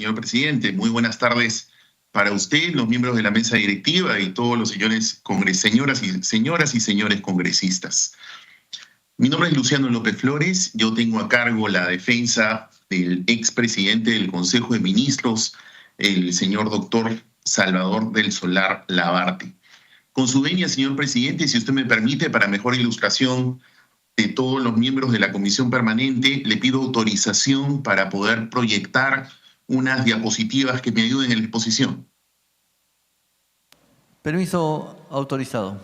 Señor presidente, muy buenas tardes para usted, los miembros de la mesa directiva y todos los señoras y señores congresistas. Mi nombre es Luciano López Flores, yo tengo a cargo la defensa del expresidente del Consejo de Ministros, el señor doctor Salvador del Solar Labarte. Con su venia, señor presidente, si usted me permite, para mejor ilustración de todos los miembros de la comisión permanente, le pido autorización para poder proyectar unas diapositivas que me ayuden en la exposición. Permiso autorizado.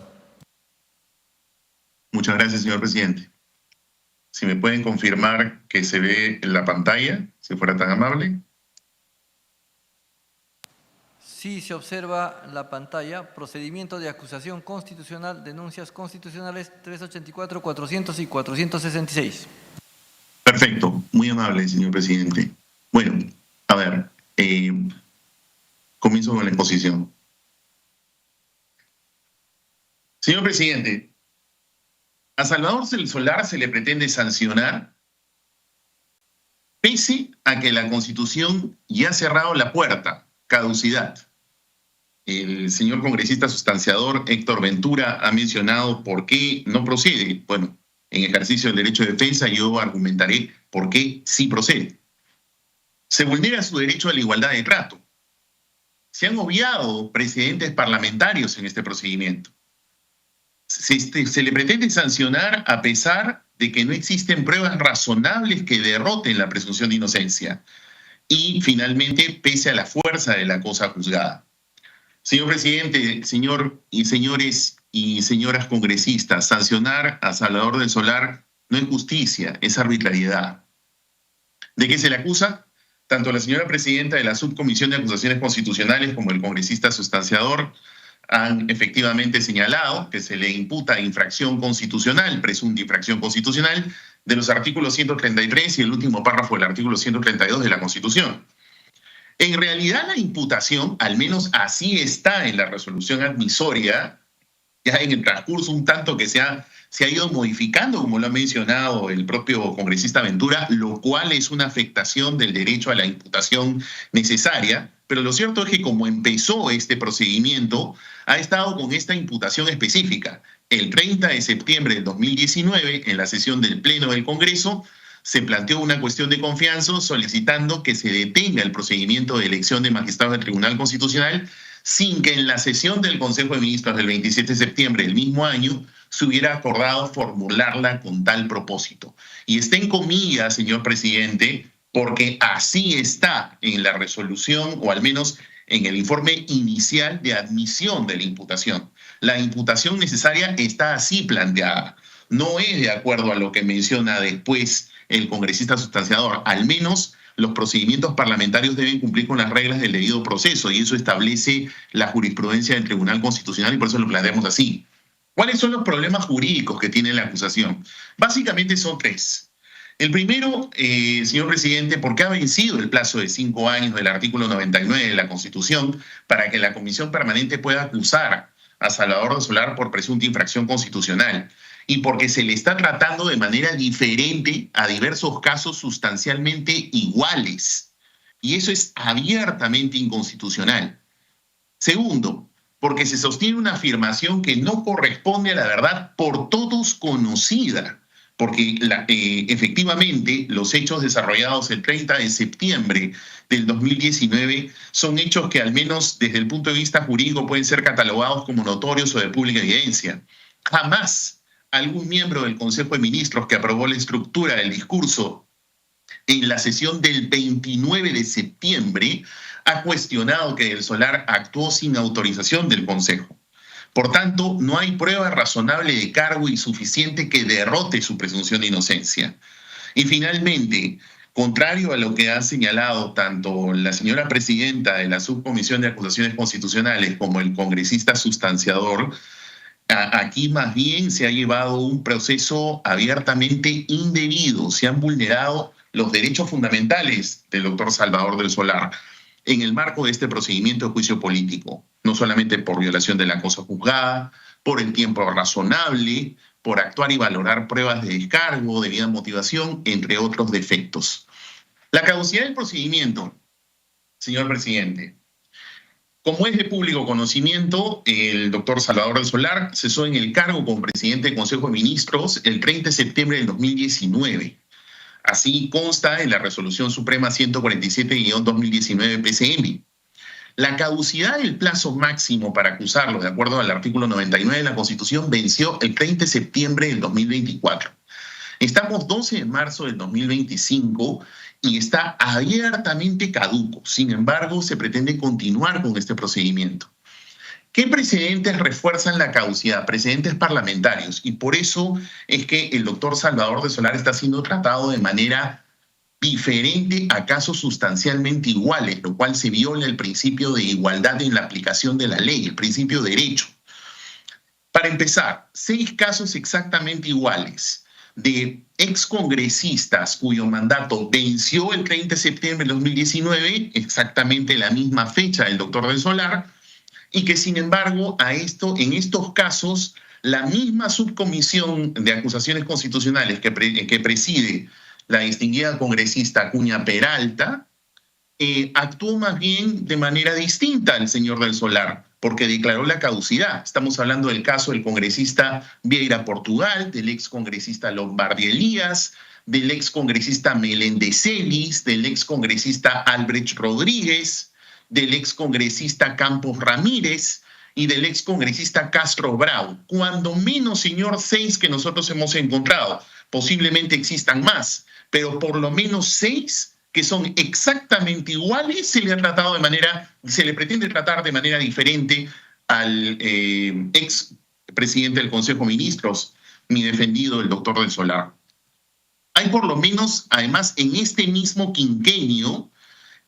Muchas gracias, señor presidente. Si me pueden confirmar que se ve en la pantalla, si fuera tan amable. Sí, se observa la pantalla. Procedimiento de acusación constitucional, denuncias constitucionales 384, 400 y 466. Perfecto, muy amable, señor presidente. Bueno, a ver, comienzo con la exposición. Señor presidente, a Salvador del Solar se le pretende sancionar pese a que la Constitución ya ha cerrado la puerta, caducidad. El señor congresista sustanciador Héctor Ventura ha mencionado por qué no procede. Bueno, en ejercicio del derecho de defensa yo argumentaré por qué sí procede. Se vulnera su derecho a la igualdad de trato. Se han obviado precedentes parlamentarios en este procedimiento. Se le pretende sancionar a pesar de que no existen pruebas razonables que derroten la presunción de inocencia y, finalmente, pese a la fuerza de la cosa juzgada. Señor presidente, señores y señoras congresistas, sancionar a Salvador del Solar no es justicia, es arbitrariedad. ¿De qué se le acusa? Tanto la señora presidenta de la Subcomisión de Acusaciones Constitucionales como el congresista sustanciador han efectivamente señalado que se le imputa infracción constitucional, presunta infracción constitucional, de los artículos 133 y el último párrafo del artículo 132 de la Constitución. En realidad la imputación, al menos así está en la resolución admisoria, ya en el transcurso un tanto que se ha ido modificando, como lo ha mencionado el propio congresista Ventura, lo cual es una afectación del derecho a la imputación necesaria, pero lo cierto es que como empezó este procedimiento, ha estado con esta imputación específica. El 30 de septiembre del 2019, en la sesión del Pleno del Congreso, se planteó una cuestión de confianza solicitando que se detenga el procedimiento de elección de magistrados del Tribunal Constitucional sin que en la sesión del Consejo de Ministros del 27 de septiembre del mismo año se hubiera acordado formularla con tal propósito. Y está en comillas, señor presidente, porque así está en la resolución, o al menos en el informe inicial de admisión de la imputación. La imputación necesaria está así planteada. No es de acuerdo a lo que menciona después el congresista sustanciador. Al menos los procedimientos parlamentarios deben cumplir con las reglas del debido proceso y eso establece la jurisprudencia del Tribunal Constitucional y por eso lo planteamos así. ¿Cuáles son los problemas jurídicos que tiene la acusación? Básicamente son tres. El primero, señor presidente, porque ha vencido el plazo de 5 años del artículo 99 de la Constitución para que la Comisión Permanente pueda acusar a Salvador del Solar por presunta infracción constitucional y porque se le está tratando de manera diferente a diversos casos sustancialmente iguales. Y eso es abiertamente inconstitucional. Segundo, porque se sostiene una afirmación que no corresponde a la verdad por todos conocida, porque efectivamente los hechos desarrollados el 30 de septiembre del 2019 son hechos que al menos desde el punto de vista jurídico pueden ser catalogados como notorios o de pública evidencia. Jamás algún miembro del Consejo de Ministros que aprobó la estructura del discurso en la sesión del 29 de septiembre ha cuestionado que el Solar actuó sin autorización del Consejo. Por tanto, no hay prueba razonable de cargo y suficiente que derrote su presunción de inocencia. Y finalmente, contrario a lo que ha señalado tanto la señora presidenta de la Subcomisión de Acusaciones Constitucionales como el congresista sustanciador, aquí más bien se ha llevado un proceso abiertamente indebido. Se han vulnerado los derechos fundamentales del doctor Salvador del Solar en el marco de este procedimiento de juicio político, no solamente por violación de la cosa juzgada, por el tiempo razonable, por actuar y valorar pruebas de descargo, debida motivación, entre otros defectos. La caducidad del procedimiento Señor presidente, como es de público conocimiento, el doctor Salvador del Solar cesó en el cargo como presidente del Consejo de Ministros el 30 de septiembre del 2019. Así consta en la Resolución Suprema 147-2019 PCM. La caducidad del plazo máximo para acusarlo, de acuerdo al artículo 99 de la Constitución, venció el 30 de septiembre del 2024. Estamos 12 de marzo del 2025 y está abiertamente caduco. Sin embargo, se pretende continuar con este procedimiento. ¿Qué precedentes refuerzan la caducidad? Precedentes parlamentarios. Y por eso es que el doctor Salvador del Solar está siendo tratado de manera diferente a casos sustancialmente iguales, lo cual se viola el principio de igualdad en la aplicación de la ley, el principio de derecho. Para empezar, 6 casos exactamente iguales de excongresistas cuyo mandato venció el 30 de septiembre de 2019, exactamente la misma fecha del doctor del Solar, y que sin embargo en estos casos la misma subcomisión de acusaciones constitucionales que preside la distinguida congresista Acuña Peralta, actuó más bien de manera distinta al señor del Solar, porque declaró la caducidad. Estamos hablando del caso del congresista Vieira Portugal, del excongresista Lombardi Elías, del excongresista Meléndez Celis, del excongresista Albrecht Rodríguez, del excongresista Campos Ramírez y del excongresista Castro Brau. Cuando menos, señor, 6 que nosotros hemos encontrado. Posiblemente existan más, pero por lo menos 6 que son exactamente iguales, se le pretende tratar de manera diferente al ex presidente del Consejo de Ministros, mi defendido, el doctor del Solar. Hay por lo menos, además, en este mismo quinquenio,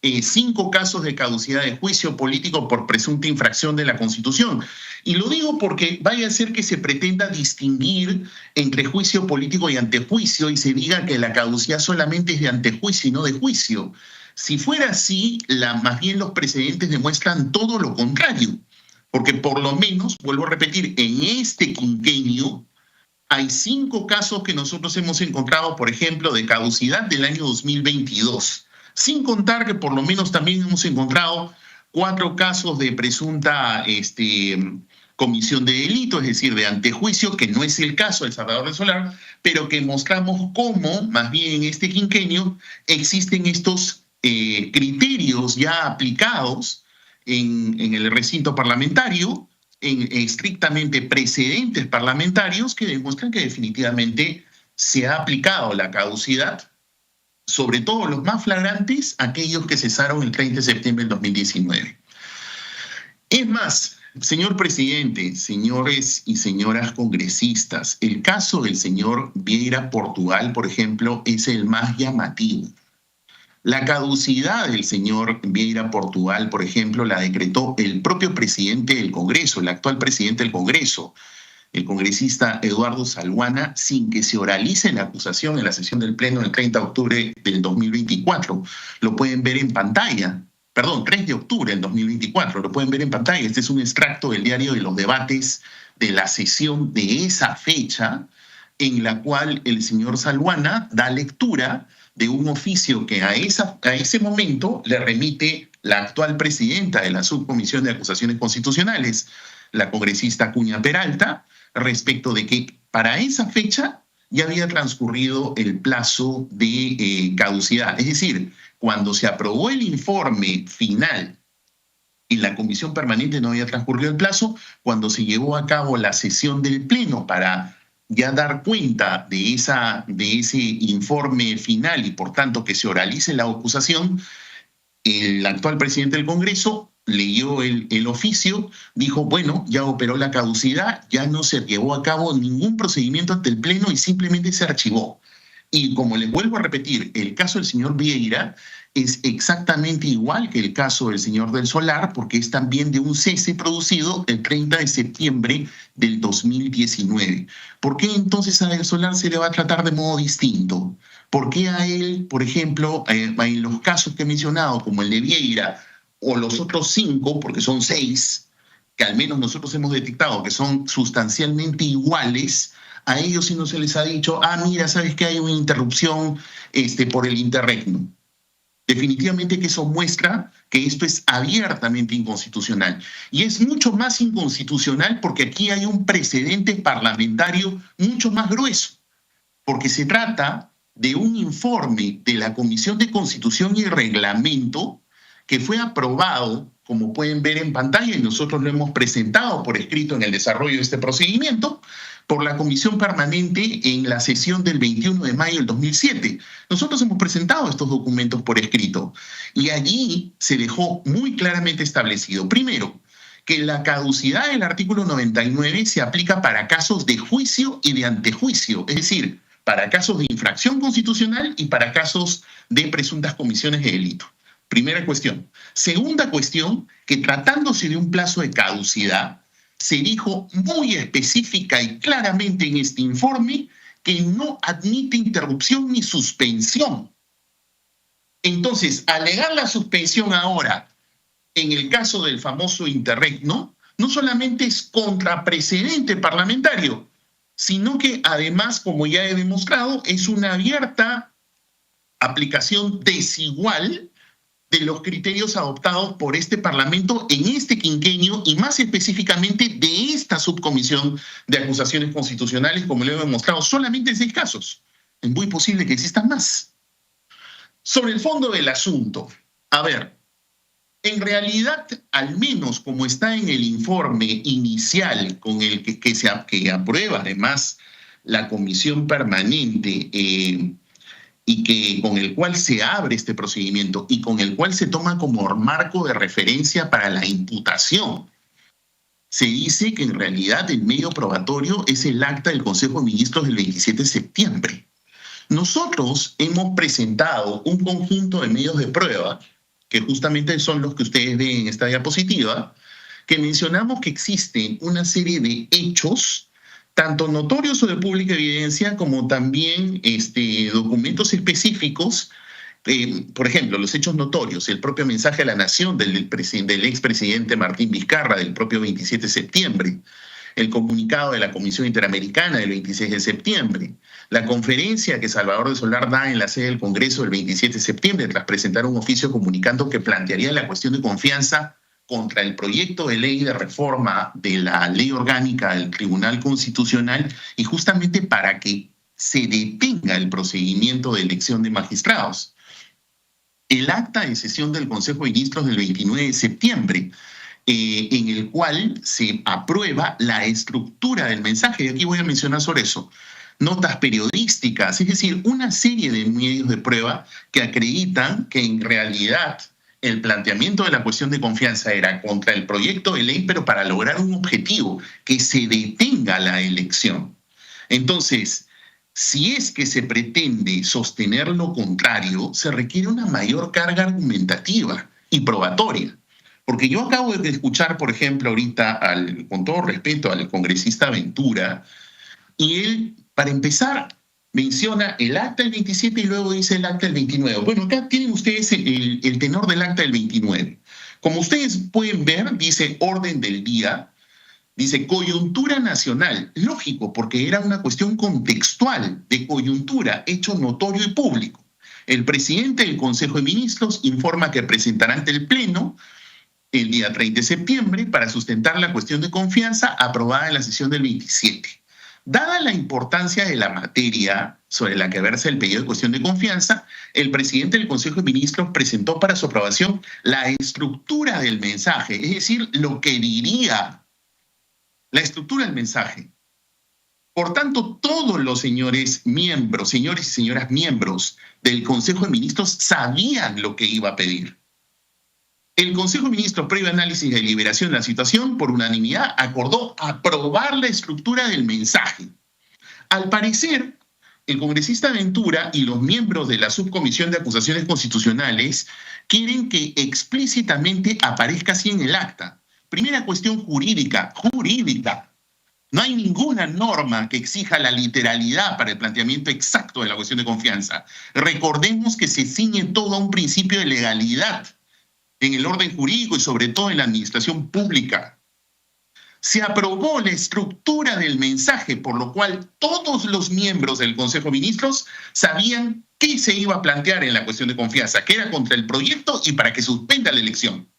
5 casos de caducidad de juicio político por presunta infracción de la Constitución. Y lo digo porque vaya a ser que se pretenda distinguir entre juicio político y antejuicio y se diga que la caducidad solamente es de antejuicio y no de juicio. Si fuera así, más bien los precedentes demuestran todo lo contrario, porque por lo menos, vuelvo a repetir, en este quinquenio hay 5 casos que nosotros hemos encontrado, por ejemplo, de caducidad del año 2022. Sin contar que por lo menos también hemos encontrado 4 casos de presunta comisión de delito, es decir, de antejuicio, que no es el caso del Salvador del Solar, pero que mostramos cómo, más bien en este quinquenio, existen estos criterios ya aplicados en el recinto parlamentario, estrictamente precedentes parlamentarios que demuestran que definitivamente se ha aplicado la caducidad, sobre todo los más flagrantes, aquellos que cesaron el 30 de septiembre del 2019. Es más, señor presidente, señores y señoras congresistas, el caso del señor Vieira Portugal, por ejemplo, es el más llamativo. La caducidad del señor Vieira Portugal, por ejemplo, la decretó el propio presidente del Congreso, el actual presidente del Congreso, el congresista Eduardo Salguana, sin que se oralice la acusación en la sesión del Pleno del 30 de octubre del 2024. Lo pueden ver en pantalla. Perdón, 3 de octubre del 2024. Lo pueden ver en pantalla. Este es un extracto del diario de los debates de la sesión de esa fecha, en la cual el señor Salguana da lectura de un oficio que a ese momento le remite la actual presidenta de la Subcomisión de Acusaciones Constitucionales, la congresista Acuña Peralta, respecto de que para esa fecha ya había transcurrido el plazo de caducidad. Es decir, cuando se aprobó el informe final en la comisión permanente no había transcurrido el plazo, cuando se llevó a cabo la sesión del Pleno para ya dar cuenta de ese informe final y por tanto que se oralice la acusación, el actual presidente del Congreso leyó el oficio, dijo, bueno, ya operó la caducidad, ya no se llevó a cabo ningún procedimiento ante el Pleno y simplemente se archivó. Y como les vuelvo a repetir, el caso del señor Vieira es exactamente igual que el caso del señor del Solar, porque es también de un cese producido el 30 de septiembre del 2019. ¿Por qué entonces a del Solar se le va a tratar de modo distinto? ¿Por qué a él, por ejemplo, en los casos que he mencionado, como el de Vieira, o los otros 5, porque son 6, que al menos nosotros hemos detectado que son sustancialmente iguales, a ellos sí no se les ha dicho, mira, ¿sabes que hay una interrupción por el interregnum? Definitivamente que eso muestra que esto es abiertamente inconstitucional. Y es mucho más inconstitucional porque aquí hay un precedente parlamentario mucho más grueso, porque se trata de un informe de la Comisión de Constitución y Reglamento que fue aprobado, como pueden ver en pantalla, y nosotros lo hemos presentado por escrito en el desarrollo de este procedimiento, por la Comisión Permanente en la sesión del 21 de mayo del 2007. Nosotros hemos presentado estos documentos por escrito y allí se dejó muy claramente establecido, primero, que la caducidad del artículo 99 se aplica para casos de juicio y de antejuicio, es decir, para casos de infracción constitucional y para casos de presuntas comisiones de delito. Primera cuestión. Segunda cuestión, que tratándose de un plazo de caducidad, se dijo muy específica y claramente en este informe que no admite interrupción ni suspensión. Entonces, alegar la suspensión ahora, en el caso del famoso interregno, no solamente es contraprecedente parlamentario, sino que además, como ya he demostrado, es una abierta aplicación desigual de los criterios adoptados por este Parlamento en este quinquenio y más específicamente de esta subcomisión de acusaciones constitucionales, como le he demostrado, solamente en 6 casos. Es muy posible que existan más. Sobre el fondo del asunto, a ver, en realidad, al menos como está en el informe inicial con el que aprueba además la comisión permanente y con el cual se abre este procedimiento y con el cual se toma como marco de referencia para la imputación, se dice que en realidad el medio probatorio es el acta del Consejo de Ministros del 27 de septiembre. Nosotros hemos presentado un conjunto de medios de prueba, que justamente son los que ustedes ven en esta diapositiva, que mencionamos que existen una serie de hechos tanto notorios o de pública evidencia, como también documentos específicos, por ejemplo, los hechos notorios, el propio mensaje a la nación del expresidente Martín Vizcarra del propio 27 de septiembre, el comunicado de la Comisión Interamericana del 26 de septiembre, la conferencia que Salvador de Solar da en la sede del Congreso el 27 de septiembre tras presentar un oficio comunicando que plantearía la cuestión de confianza contra el proyecto de ley de reforma de la ley orgánica del Tribunal Constitucional y justamente para que se detenga el procedimiento de elección de magistrados. El acta de sesión del Consejo de Ministros del 29 de septiembre, en el cual se aprueba la estructura del mensaje, y aquí voy a mencionar sobre eso, notas periodísticas, es decir, una serie de medios de prueba que acreditan que en realidad el planteamiento de la cuestión de confianza era contra el proyecto de ley, pero para lograr un objetivo, que se detenga la elección. Entonces, si es que se pretende sostener lo contrario, se requiere una mayor carga argumentativa y probatoria. Porque yo acabo de escuchar, por ejemplo, ahorita, con todo respeto, al congresista Ventura, y él, para empezar, menciona el acta del 27 y luego dice el acta del 29. Bueno, acá tienen ustedes el tenor del acta del 29. Como ustedes pueden ver, dice orden del día, dice coyuntura nacional. Lógico, porque era una cuestión contextual de coyuntura, hecho notorio y público. El presidente del Consejo de Ministros informa que presentará ante el Pleno el día 30 de septiembre para sustentar la cuestión de confianza aprobada en la sesión del 27. Dada la importancia de la materia sobre la que versa el pedido de cuestión de confianza, el presidente del Consejo de Ministros presentó para su aprobación la estructura del mensaje, es decir, lo que diría la estructura del mensaje. Por tanto, todos los señores y señoras miembros del Consejo de Ministros sabían lo que iba a pedir. El Consejo de Ministros, previo análisis y deliberación de la situación, por unanimidad, acordó aprobar la estructura del mensaje. Al parecer, el congresista Ventura y los miembros de la Subcomisión de Acusaciones Constitucionales quieren que explícitamente aparezca así en el acta. Primera cuestión jurídica. No hay ninguna norma que exija la literalidad para el planteamiento exacto de la cuestión de confianza. Recordemos que se ciñe todo a un principio de legalidad en el orden jurídico y sobre todo en la administración pública. se aprobó la estructura del mensaje, por lo cual todos los miembros del Consejo de Ministros sabían qué se iba a plantear en la cuestión de confianza, que era contra el proyecto y para que suspenda la elección.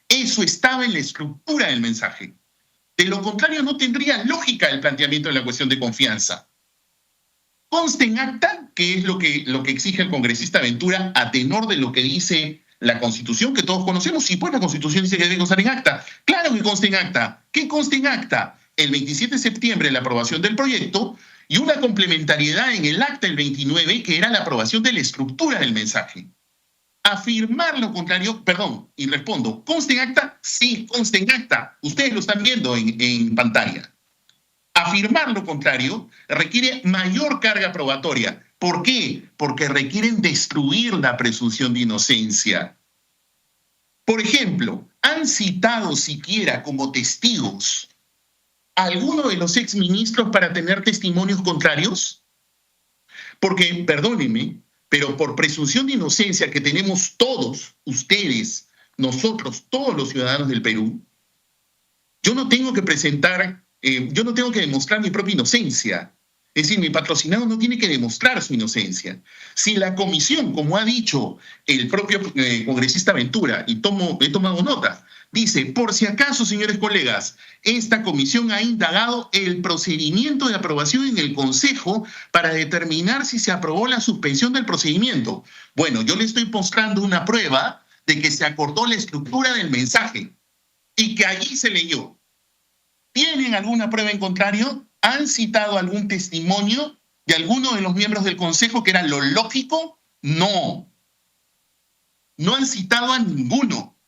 Eso estaba en la estructura del mensaje. De lo contrario, no tendría lógica el planteamiento de la cuestión de confianza. Conste en acta, que es lo que exige el congresista Ventura, a tenor de lo que dice la Constitución, que todos conocemos. Sí, pues la Constitución dice que debe constar en acta. Claro que conste en acta. ¿Qué conste en acta? El 27 de septiembre la aprobación del proyecto y una complementariedad en el acta el 29, que era la aprobación de la estructura del mensaje. Afirmar lo contrario, perdón, y respondo, ¿conste en acta? Sí, conste en acta. Ustedes lo están viendo en pantalla. Afirmar lo contrario requiere mayor carga probatoria. ¿Por qué? Porque requieren destruir la presunción de inocencia. Por ejemplo, ¿han citado siquiera como testigos a alguno de los exministros para tener testimonios contrarios? Porque, perdónenme, pero por presunción de inocencia que tenemos todos, ustedes, nosotros, todos los ciudadanos del Perú, yo no tengo que yo no tengo que demostrar mi propia inocencia. Es decir, mi patrocinado no tiene que demostrar su inocencia. Si la comisión, como ha dicho el propio congresista Ventura, y he tomado nota, dice, por si acaso, señores colegas, esta comisión ha indagado el procedimiento de aprobación en el Consejo para determinar si se aprobó la suspensión del procedimiento. Bueno, yo le estoy mostrando una prueba de que se acordó la estructura del mensaje y que allí se leyó. ¿Tienen alguna prueba en contrario? ¿Han citado algún testimonio de alguno de los miembros del Consejo que era lo lógico? No. No han citado a ninguno.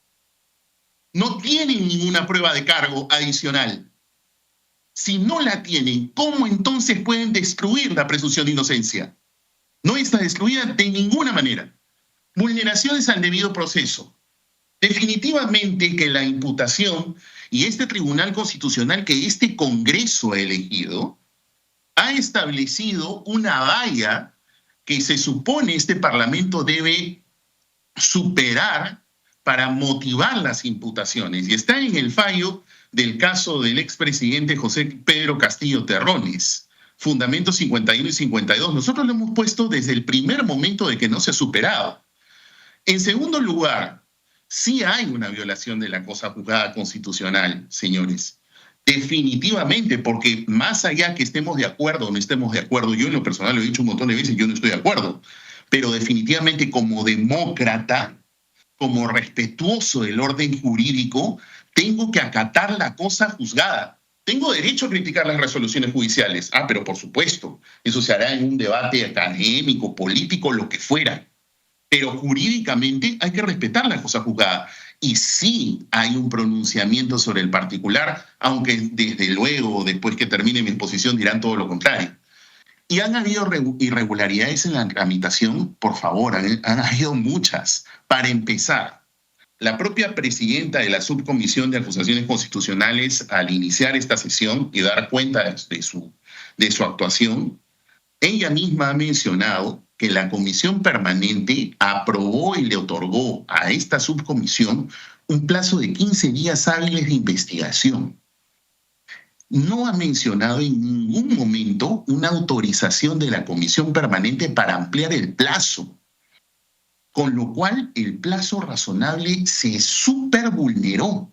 No tienen ninguna prueba de cargo adicional. Si no la tienen, ¿cómo entonces pueden destruir la presunción de inocencia? No está destruida de ninguna manera. Vulneraciones al debido proceso. Definitivamente que la imputación y este Tribunal Constitucional que este Congreso ha elegido ha establecido una valla que se supone este Parlamento debe superar para motivar las imputaciones. Y está en el fallo del caso del expresidente José Pedro Castillo Terrones, fundamentos 51 y 52. Nosotros lo hemos puesto desde el primer momento de que no se ha superado. En segundo lugar, sí hay una violación de la cosa juzgada constitucional, señores. Definitivamente, porque más allá que estemos de acuerdo o no estemos de acuerdo, yo en lo personal lo he dicho un montón de veces, yo no estoy de acuerdo, pero definitivamente como demócrata, como respetuoso del orden jurídico, tengo que acatar la cosa juzgada. Tengo derecho a criticar las resoluciones judiciales. Pero por supuesto, eso se hará en un debate académico, político, lo que fuera. Pero jurídicamente hay que respetar la cosa juzgada. Y sí hay un pronunciamiento sobre el particular, aunque desde luego, después que termine mi exposición, dirán todo lo contrario. ¿Y han habido irregularidades en la tramitación? Por favor, han habido muchas. Para empezar, la propia presidenta de la Subcomisión de Acusaciones Constitucionales, al iniciar esta sesión y dar cuenta de su actuación, ella misma ha mencionado que la comisión permanente aprobó y le otorgó a esta subcomisión un plazo de 15 días hábiles de investigación. No ha mencionado en ningún momento una autorización de la comisión permanente para ampliar el plazo, con lo cual el plazo razonable se supervulneró.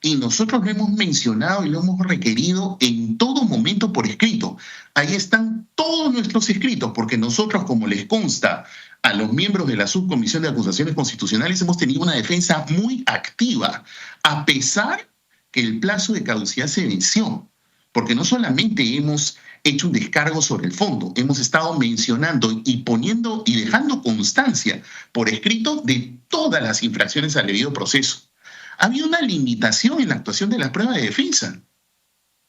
Y nosotros lo hemos mencionado y lo hemos requerido en todo momento por escrito. Ahí están todos nuestros escritos, porque nosotros, como les consta a los miembros de la Subcomisión de Acusaciones Constitucionales, hemos tenido una defensa muy activa, a pesar que el plazo de caducidad se venció. Porque no solamente hemos hecho un descargo sobre el fondo, hemos estado mencionando y poniendo y dejando constancia por escrito de todas las infracciones al debido proceso. Ha habido una limitación en la actuación de las pruebas de defensa.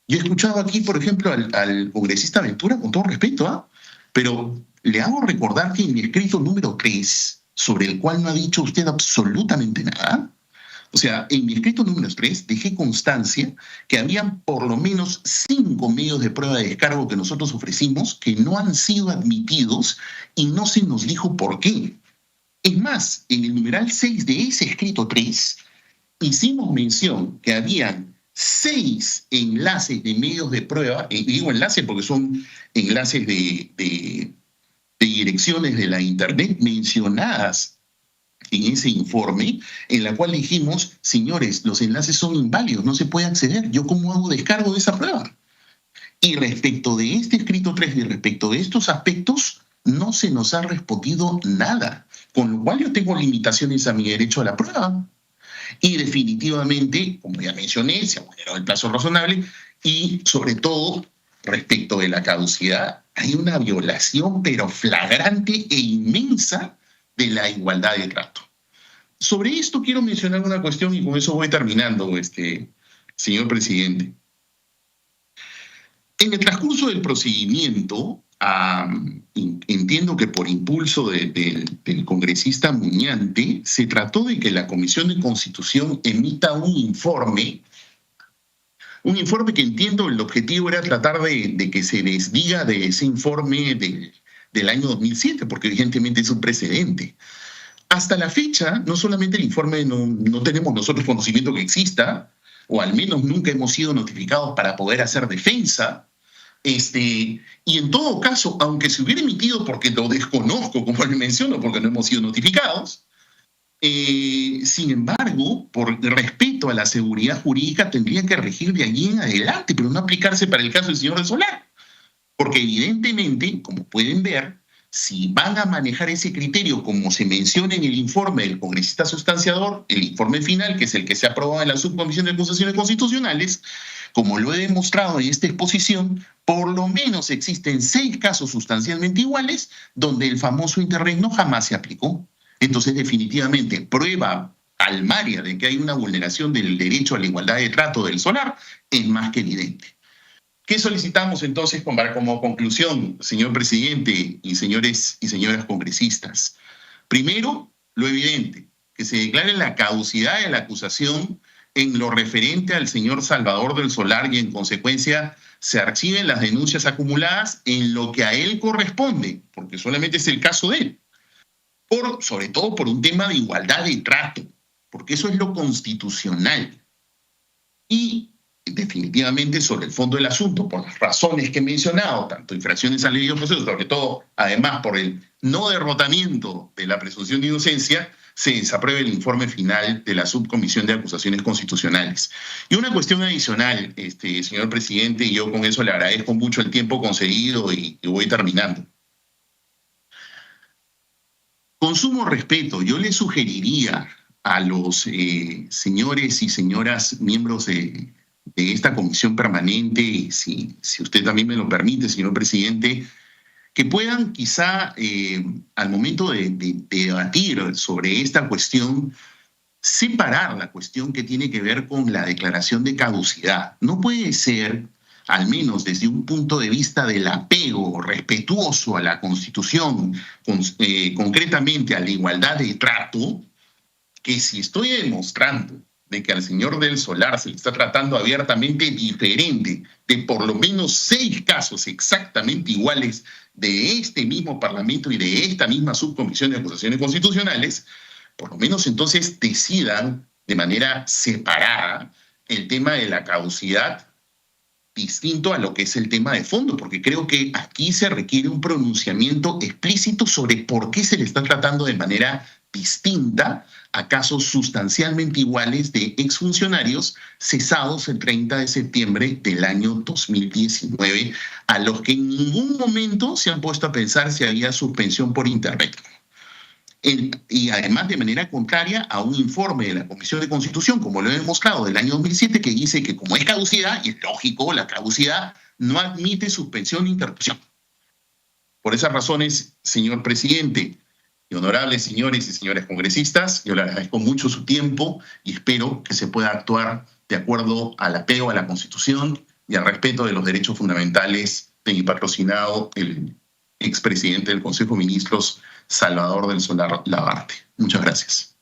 Yo he escuchado aquí, por ejemplo, al congresista Ventura, con todo respeto, pero le hago recordar que en mi escrito número 3, sobre el cual no ha dicho usted absolutamente nada, o sea, en mi escrito número 3 dejé constancia que habían por lo menos 5 medios de prueba de descargo que nosotros ofrecimos que no han sido admitidos y no se nos dijo por qué. Es más, en el numeral 6 de ese escrito 3, hicimos mención que habían 6 enlaces de medios de prueba, y digo enlaces porque son enlaces de direcciones de la Internet mencionadas en ese informe, en la cual dijimos, señores, los enlaces son inválidos, no se puede acceder. ¿Yo cómo hago descargo de esa prueba? Y respecto de este escrito 3 y respecto de estos aspectos, no se nos ha respondido nada, con lo cual yo tengo limitaciones a mi derecho a la prueba. Y definitivamente, como ya mencioné, se ha vulnerado el plazo razonable y sobre todo, respecto de la caducidad, hay una violación pero flagrante e inmensa de la igualdad de trato. Sobre esto quiero mencionar una cuestión y con eso voy terminando, señor presidente. En el transcurso del procedimiento, entiendo que por impulso del congresista Muñante, se trató de que la Comisión de Constitución emita un informe que entiendo el objetivo era tratar de que se desdiga de ese informe del año 2007, porque evidentemente es un precedente. Hasta la fecha, no solamente el informe no tenemos nosotros conocimiento que exista, o al menos nunca hemos sido notificados para poder hacer defensa. Y en todo caso, aunque se hubiera emitido porque lo desconozco, como le menciono, porque no hemos sido notificados, sin embargo, por respeto a la seguridad jurídica, tendría que regir de allí en adelante, pero no aplicarse para el caso del señor del Solar. Porque evidentemente, como pueden ver, si van a manejar ese criterio como se menciona en el informe del congresista sustanciador, el informe final, que es el que se aprobó en la Subcomisión de Acusaciones Constitucionales, como lo he demostrado en esta exposición, por lo menos existen 6 casos sustancialmente iguales donde el famoso interregno jamás se aplicó. Entonces, definitivamente, prueba palmaria de que hay una vulneración del derecho a la igualdad de trato del Solar es más que evidente. ¿Qué solicitamos entonces como conclusión, señor presidente y señores y señoras congresistas? Primero, lo evidente, que se declare la caducidad de la acusación en lo referente al señor Salvador del Solar y en consecuencia se archiven las denuncias acumuladas en lo que a él corresponde, porque solamente es el caso de él. Sobre todo por un tema de igualdad de trato, porque eso es lo constitucional. Y definitivamente sobre el fondo del asunto, por las razones que he mencionado, tanto infracciones al debido proceso, sobre todo, además, por el no derrotamiento de la presunción de inocencia, se desapruebe el informe final de la Subcomisión de Acusaciones Constitucionales. Y una cuestión adicional, señor presidente, y yo con eso le agradezco mucho el tiempo concedido y voy terminando. Con sumo respeto, yo le sugeriría a los señores y señoras miembros de esta comisión permanente, si usted también me lo permite, señor presidente, que puedan quizá al momento de debatir sobre esta cuestión, separar la cuestión que tiene que ver con la declaración de caducidad. No puede ser, al menos desde un punto de vista del apego respetuoso a la Constitución, concretamente a la igualdad de trato, que si estoy demostrando de que al señor del Solar se le está tratando abiertamente diferente de por lo menos 6 casos exactamente iguales de este mismo Parlamento y de esta misma Subcomisión de Acusaciones Constitucionales, por lo menos entonces decidan de manera separada el tema de la caducidad distinto a lo que es el tema de fondo, porque creo que aquí se requiere un pronunciamiento explícito sobre por qué se le está tratando de manera distinta a casos sustancialmente iguales de exfuncionarios cesados el 30 de septiembre del año 2019, a los que en ningún momento se han puesto a pensar si había suspensión por interregno. Y además de manera contraria a un informe de la Comisión de Constitución, como lo he demostrado, del año 2007, que dice que como es caducidad, y es lógico, la caducidad no admite suspensión ni interrupción. Por esas razones, señor presidente y honorables señores y señoras congresistas, yo le agradezco mucho su tiempo y espero que se pueda actuar de acuerdo al apego a la Constitución y al respeto de los derechos fundamentales de mi patrocinado, el expresidente del Consejo de Ministros, Salvador del Solar Labarte. Muchas gracias.